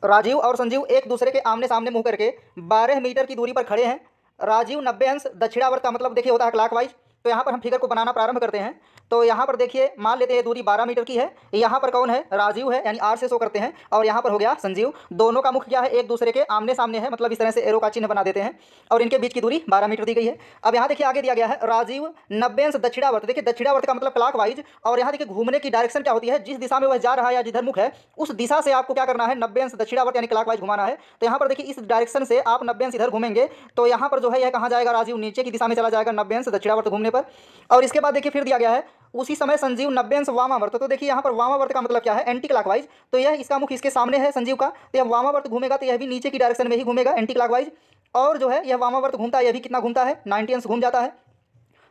राजीव और संजीव एक दूसरे के आमने सामने मुंह करके 12 मीटर की दूरी पर खड़े हैं। राजीव 90 अंश दक्षिणावर्त का मतलब देखिए होता है क्लॉकवाइज। तो यहाँ पर हम फिगर को बनाना प्रारंभ करते हैं। तो यहाँ पर देखिए मान लेते हैं दूरी 12 मीटर की है। यहाँ पर कौन है? राजीव है, यानी आर से शो करते हैं। और यहाँ पर हो गया संजीव। दोनों का मुख क्या है? एक दूसरे के आमने सामने है, मतलब इस तरह से एरो का चिन्ह बना देते हैं। और इनके बीच की दूरी 12 मीटर दी गई है। अब यहाँ देखिए आगे दिया गया है राजीव 90 अंश दक्षिणावर्त। देखिए दक्षिणावर्त का मतलब क्लॉकवाइज। और यहाँ देखिए घूमने की डायरेक्शन क्या होती है? जिस दिशा में वह जा रहा है या जिधर मुख है उस दिशा से आपको क्या करना है? 90 अंश दक्षिणावर्त यानी क्लॉकवाइज घुमाना है। तो यहाँ पर देखिए इस डायरेक्शन से आप 90 अंश इधर घूमेंगे तो यहाँ पर जो है यह कहाँ जाएगा? राजीव नीचे की दिशा में चला जाएगा 90 अंश दक्षिणावर्त घूमने पर। और इसके बाद देखिए फिर दिया गया है उसी समय संजीव 90 अंश वामावर्त। तो देखिए यहाँ पर वामावर्त का मतलब क्या है? Anti clockwise. तो यह इसका मुख इसके सामने है संजीव का, तो यह वामावर्त घूमेगा तो यह भी नीचे की डायरेक्शन में ही घूमेगा, एंटी क्लॉकवाइज। और जो है यह वामावर्त घूमता है, यह भी कितना घूमता है? 90 अंश घूम जाता है।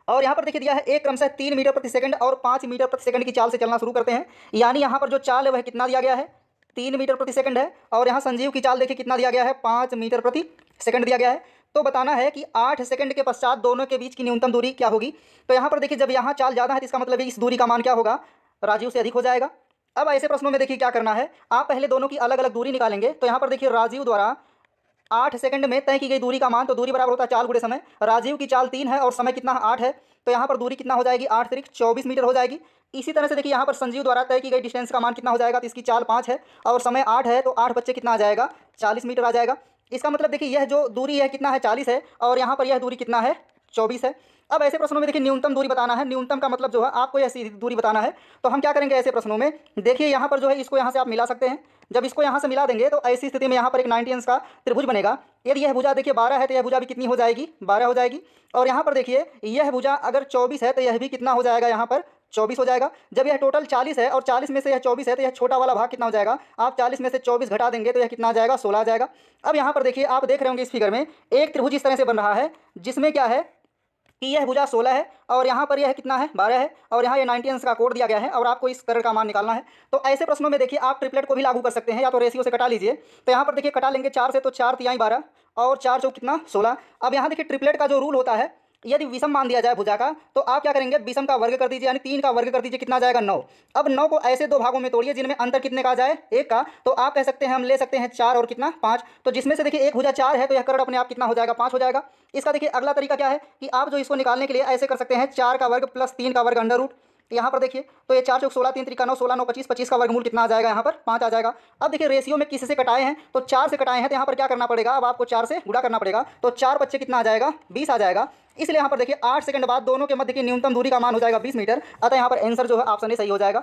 और यहाँ पर देखिए दिया है एक क्रमशः 3 मीटर प्रति सेकंड और 5 मीटर प्रति सेकंड की चाल से चलना शुरू करते हैं। यानी यहाँ पर जो चाल है वह कितना दिया गया है? 3 मीटर प्रति सेकंड है। और यहाँ संजीव की चाल देखिए कितना दिया गया है? 5 मीटर प्रति सेकंड दिया गया है। तो बताना है कि 8 सेकंड के पश्चात दोनों के बीच की न्यूनतम दूरी क्या होगी। तो यहाँ पर देखिए जब यहाँ चाल ज़्यादा है तो इसका मतलब इस दूरी का मान क्या होगा? राजीव से अधिक हो जाएगा। अब ऐसे प्रश्नों में देखिए क्या करना है, आप पहले दोनों की अलग अलग दूरी निकालेंगे। तो यहाँ पर देखिए राजीव द्वारा 8 सेकंड में तय की गई दूरी का मान, तो दूरी बराबर होता है चाल गुणे समय। राजीव की चाल 3 है और समय कितना? 8 है। तो यहाँ पर दूरी कितना हो जाएगी? 8 त्रिक 24 मीटर हो जाएगी। इसी तरह से देखिए यहाँ पर संजीव द्वारा तय की गई डिस्टेंस का मान कितना हो जाएगा? तो इसकी चाल 5 है और समय 8 है, तो 8 बच्चे कितना आ जाएगा? 40 मीटर आ जाएगा। इसका मतलब देखिए यह जो दूरी है कितना है? 40 है। और यहाँ पर यह दूरी कितना है? 24 है। अब ऐसे प्रश्नों में देखिए न्यूनतम दूरी बताना है। न्यूनतम का मतलब जो है आपको ऐसी दूरी बताना है। तो हम क्या करेंगे ऐसे प्रश्नों में? देखिए यहाँ पर जो है इसको यहाँ से आप मिला सकते हैं। जब इसको यहाँ से मिला देंगे तो ऐसी स्थिति में यहाँ पर एक 90 अंश का त्रिभुज बनेगा। यदि यह भुजा देखिए 12 है तो यह भुजा भी कितनी हो जाएगी? 12 हो जाएगी। और यहाँ पर देखिए यह भुजा अगर 24 है तो यह भी कितना हो जाएगा? यहाँ पर 24 हो जाएगा। जब यह टोटल 40 है और 40 में से यह 24 है तो यह छोटा वाला भाग कितना हो जाएगा? आप 40 में से 24 घटा देंगे तो यह कितना आ जाएगा? 16 आ जाएगा। अब यहाँ पर देखिए आप देख रहे होंगे इस फिगर में एक त्रिभुज इस तरह से बन रहा है जिसमें क्या है कि यह भुजा 16 है और यहाँ पर यह कितना है? 12 है। और यहाँ ये 90 अंश का कोड दिया गया है और आपको इस कलर का मान निकालना है। तो ऐसे प्रश्नों में देखिए आप ट्रिपलेट को भी लागू कर सकते हैं, या तो रेशियो से कटा लीजिए। तो यहाँ पर देखिए कटा लेंगे 4 से, तो 4 तिहाई 12 और 4 चौक कितना? 16। अब यहाँ देखिए ट्रिपलेट का जो रूल होता है, यदि विषम मान दिया जाए भुजा का तो आप क्या करेंगे? विषम का वर्ग कर दीजिए, यानी 3 का वर्ग कर दीजिए, कितना आ जाएगा? 9। अब 9 को ऐसे दो भागों में तोड़िए जिनमें अंतर कितने का आ जाए? 1 का। तो आप कह सकते हैं हम ले सकते हैं 4 और कितना? 5। तो जिसमें से देखिए एक भुजा 4 है तो यह कर्ण अपने आप कितना हो जाएगा? 5 हो जाएगा। इसका देखिए अगला तरीका क्या है कि आप जो इसको निकालने के लिए ऐसे कर सकते हैं 4 का वर्ग प्लस 3 का वर्ग अंडर रूट। यहाँ पर देखिए तो ये 4 चौक 16, 3 त्रिका 9, 16 9 25, 25 का वर्गमूल कितना आ जाएगा? यहाँ पर 5 आ जाएगा। अब देखिए रेशियो में किससे कटाए हैं? तो 4 से कटाए हैं, तो यहाँ पर क्या करना पड़ेगा? अब आपको 4 से गुणा करना पड़ेगा। तो 4 बच्चे कितना आ जाएगा? 20 आ जाएगा। इसलिए यहाँ पर देखिए 8 सेकंड बाद दोनों के मध्य की न्यूनतम दूरी का मान हो जाएगा 20 मीटर। अतः यहाँ पर आंसर जो है ऑप्शन ए सही हो जाएगा।